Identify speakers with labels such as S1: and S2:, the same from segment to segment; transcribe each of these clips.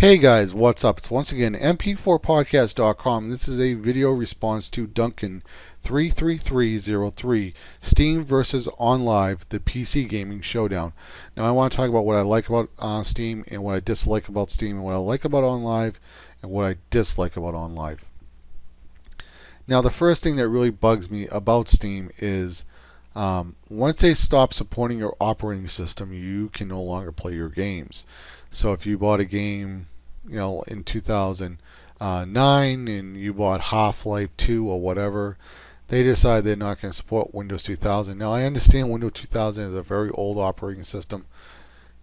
S1: Hey guys, what's up? It's once again mp4podcast.com. This is a video response to Duncan 33303 Steam versus Onlive, the PC gaming showdown. Now I want to talk about what I like about Steam and what I dislike about Steam and what I like about Onlive and what I dislike about Onlive. Now the first thing that really bugs me about Steam is once they stop supporting your operating system, you can no longer play your games. So if you bought a game, in 2009 and you bought Half-Life 2 or whatever, they decide they're not going to support Windows 2000. Now I understand Windows 2000 is a very old operating system.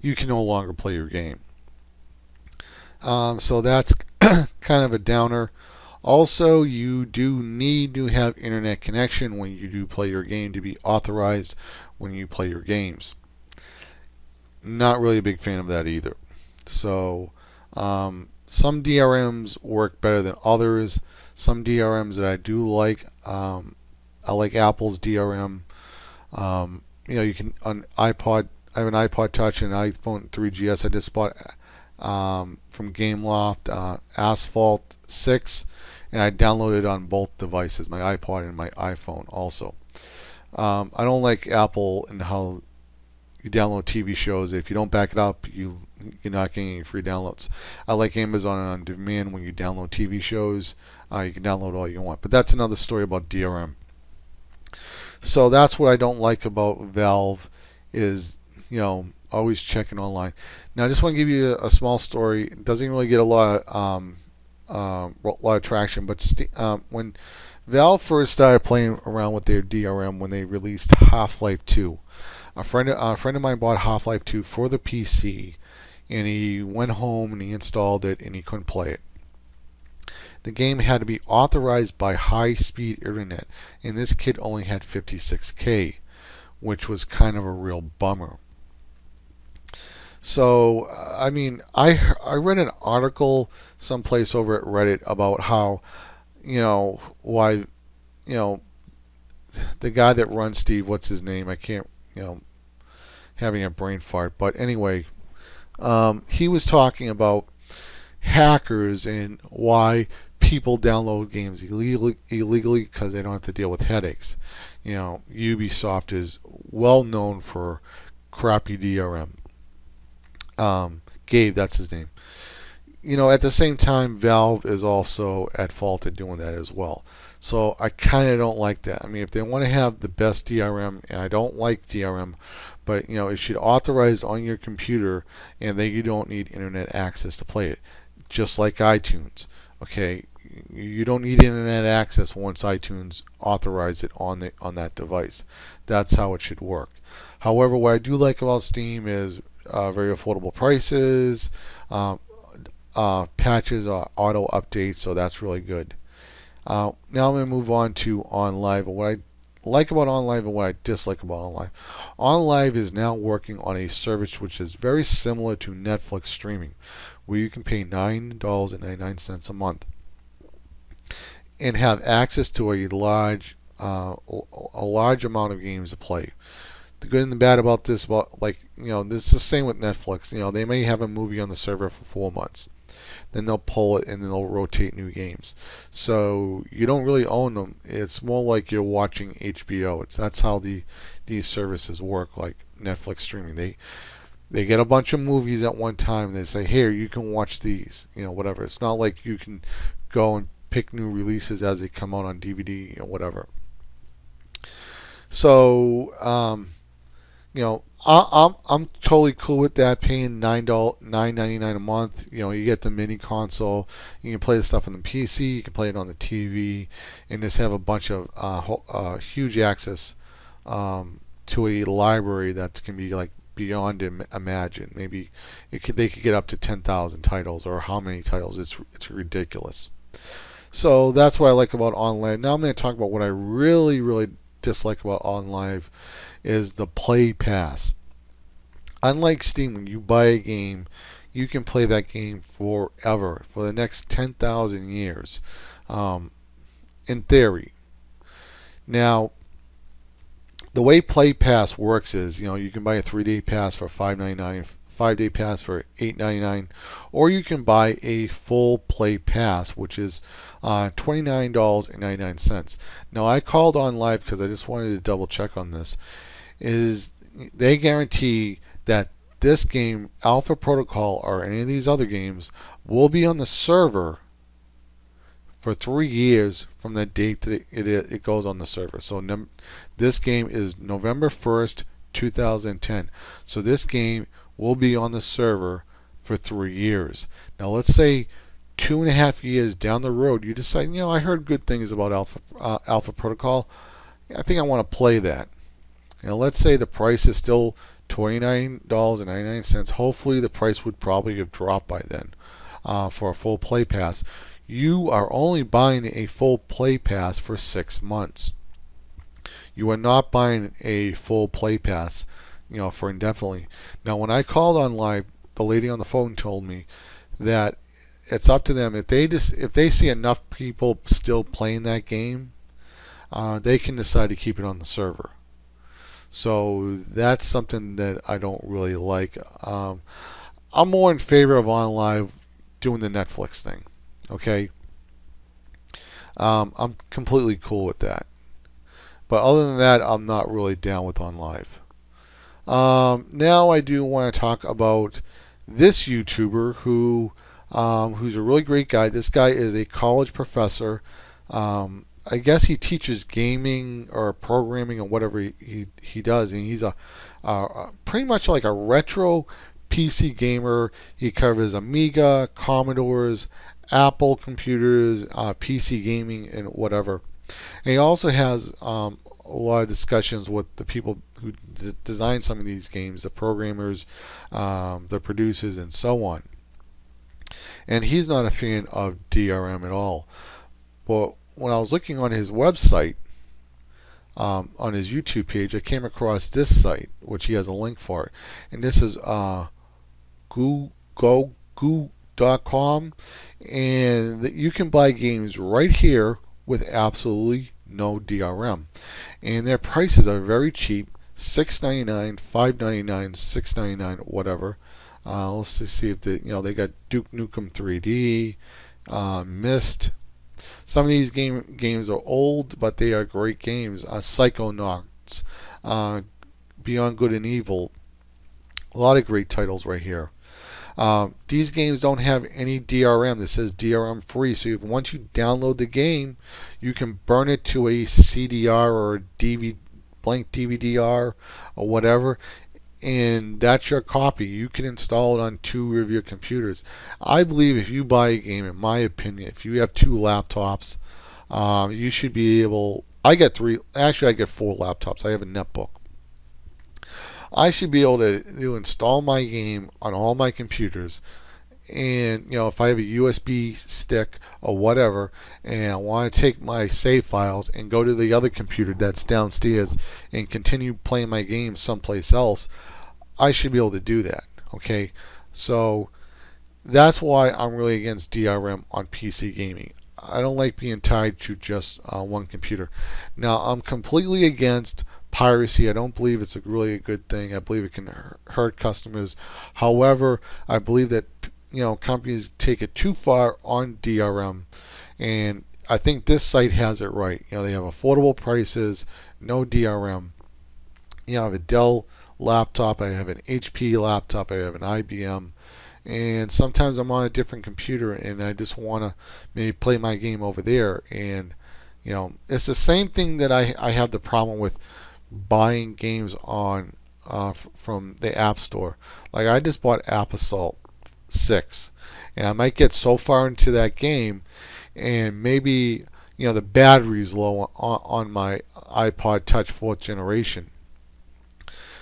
S1: You can no longer play your game. So that's kind of a downer. Also, you do need to have internet connection when you do play your game to be authorized when you play your games. Not really a big fan of that either. So some DRMs work better than others. Some DRMs that I do like, I like Apple's DRM. You can on iPod. I have an iPod Touch and an iPhone 3GS. I just bought from Gameloft Asphalt 6, and I downloaded it on both devices, my iPod and my iPhone also. I don't like Apple and how you download TV shows. If you don't back it up, you're not getting any free downloads. I like Amazon on Demand. When you download TV shows, you can download all you want. But that's another story about DRM. So that's what I don't like about Valve is, always checking online. Now I just want to give you a small story. It doesn't really get a lot of traction, but when Valve first started playing around with their DRM when they released Half-Life 2, a friend of mine bought Half-Life 2 for the PC, and he went home and he installed it and he couldn't play it. The game had to be authorized by high-speed internet, and this kid only had 56K, which was kind of a real bummer. So, I read an article someplace over at Reddit about how, why, the guy that runs Steve, what's his name? I can't, having a brain fart. But anyway, he was talking about hackers and why people download games illegally because they don't have to deal with headaches. Ubisoft is well known for crappy DRM. Gabe, that's his name. At the same time, Valve is also at fault at doing that as well. So I kind of don't like that. If they want to have the best DRM, and I don't like DRM, but it should authorize on your computer, and then you don't need internet access to play it. Just like iTunes. Okay, you don't need internet access once iTunes authorizes it on that device. That's how it should work. However, what I do like about Steam is very affordable prices, patches, auto updates, so that's really good. Now I'm going to move on to Onlive. What I like about Onlive and what I dislike about Onlive. Onlive is now working on a service which is very similar to Netflix streaming, where you can pay $9.99 a month and have access to a large amount of games to play. The good and the bad about this, this is the same with Netflix. They may have a movie on the server for 4 months. Then they'll pull it and then they'll rotate new games. So you don't really own them. It's more like you're watching HBO. That's how these services work, like Netflix streaming. They get a bunch of movies at one time. They say, here, you can watch these, whatever. It's not like you can go and pick new releases as they come out on DVD or whatever. So, I'm totally cool with that, paying $9.99 a month. You get the mini console. You can play the stuff on the PC. You can play it on the TV, and just have a bunch of huge access to a library that can be like beyond imagine. Maybe they could get up to 10,000 titles, or how many titles? It's ridiculous. So that's what I like about Onlive. Now I'm going to talk about what I really, really dislike about Onlive is the Play Pass. Unlike Steam, when you buy a game, you can play that game forever, for the next 10,000 years, in theory. Now, the way Play Pass works is, you can buy a 3-day pass for $5.99 5-day pass for $8.99, or you can buy a full play pass, which is $29.99. Now I called Onlive because I just wanted to double check on this. Is they guarantee that this game, Alpha Protocol, or any of these other games, will be on the server for 3 years from the date that it goes on the server. So this game is November 1st, 2010. So this game will be on the server for 3 years. Now let's say 2.5 years down the road, you decide, I heard good things about Alpha Protocol. I think I want to play that. And let's say the price is still $29.99. Hopefully the price would probably have dropped by then for a full play pass. You are only buying a full play pass for 6 months. You are not buying a full play pass, for indefinitely. Now, when I called Onlive, the lady on the phone told me that it's up to them. If they see enough people still playing that game, they can decide to keep it on the server. So that's something that I don't really like. I'm more in favor of Onlive doing the Netflix thing. Okay, I'm completely cool with that. But other than that, I'm not really down with Onlive. Now I do want to talk about this YouTuber who's a really great guy. This guy is a college professor. I guess he teaches gaming or programming or whatever he does, and he's a pretty much like a retro PC gamer. He covers Amiga, Commodores, Apple computers, PC gaming, and whatever. And he also has a lot of discussions with the people who design some of these games, the programmers, the producers, and so on. And he's not a fan of DRM at all. But when I was looking on his website, on his YouTube page, I came across this site, which he has a link for. And this is Gougou.com. And you can buy games right here with absolutely no DRM. And their prices are very cheap. $6.99, $5.99, $6.99, whatever. Let's see if they got Duke Nukem 3D, Myst. Some of these games are old, but they are great games. Psychonauts, Beyond Good and Evil. A lot of great titles right here. These games don't have any DRM. This says DRM free. So once you download the game, you can burn it to a CDR or a blank DVD-R or whatever, and that's your copy. You can install it on 2 of your computers. I believe if you buy a game, in my opinion, if you have 2 laptops, you should be able. I get 3. Actually, I get 4 laptops. I have a netbook. I should be able to install my game on all my computers. And if I have a USB stick or whatever, and I want to take my save files and go to the other computer that's downstairs and continue playing my game someplace else, I should be able to do that. Okay, so that's why I'm really against DRM on PC gaming. I don't like being tied to just one computer. Now, I'm completely against piracy. I don't believe it's really a good thing. I believe it can hurt customers. However, I believe that companies take it too far on DRM, and I think this site has it right. They have affordable prices, no DRM. I have a Dell laptop, I have an HP laptop, I have an IBM, and sometimes I'm on a different computer and I just want to maybe play my game over there. And it's the same thing that I have the problem with buying games on from the App Store. Like I just bought App Assault 6, and I might get so far into that game, and maybe the battery's low on my iPod Touch 4th generation,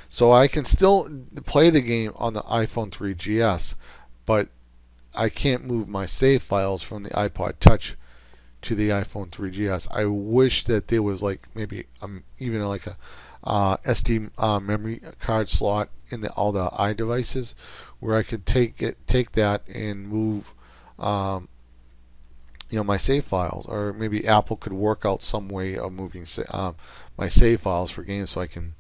S1: so I can still play the game on the iPhone 3GS, but I can't move my save files from the iPod Touch to the iPhone 3GS. I wish that there was like maybe even like a SD memory card slot in all the iDevices, where I could take that and move my save files, or maybe Apple could work out some way of moving my save files for games so I can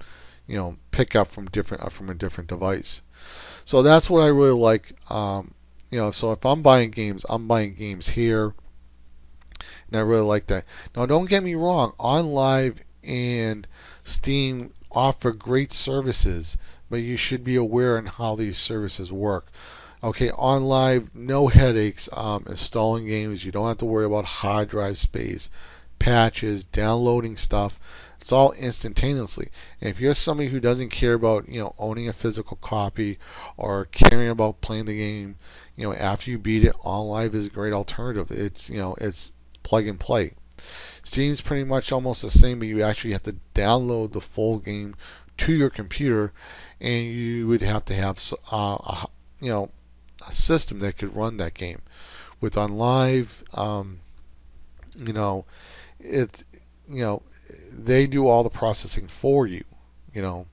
S1: pick up from a different device. So that's what I really like. So if I'm buying games, I'm buying games here, and I really like that. Now, don't get me wrong, Onlive and Steam offer great services, but you should be aware on how these services work. Okay, Onlive, no headaches installing games. You don't have to worry about hard drive space, patches, downloading stuff. It's all instantaneously. And if you're somebody who doesn't care about owning a physical copy or caring about playing the game, after you beat it, Onlive is a great alternative. It's plug and play. Steam's pretty much almost the same, but you actually have to download the full game to your computer, and you would have to have a system that could run that game. With Onlive, you know, it, they do all the processing for you. You know,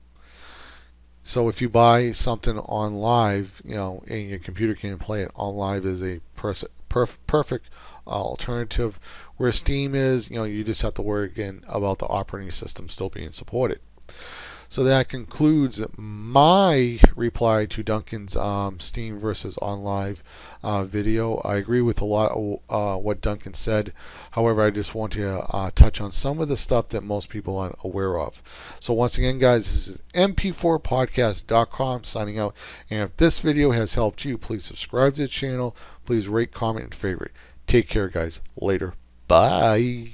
S1: so if you buy something on Live, and your computer can't play it, on Live is a perfect alternative. Where Steam is, you just have to worry again about the operating system still being supported. So that concludes my reply to Duncan's Steam versus OnLive video. I agree with a lot of what Duncan said. However, I just want to touch on some of the stuff that most people aren't aware of. So once again, guys, this is mp4podcast.com signing out. And if this video has helped you, please subscribe to the channel. Please rate, comment, and favorite. Take care, guys. Later. Bye.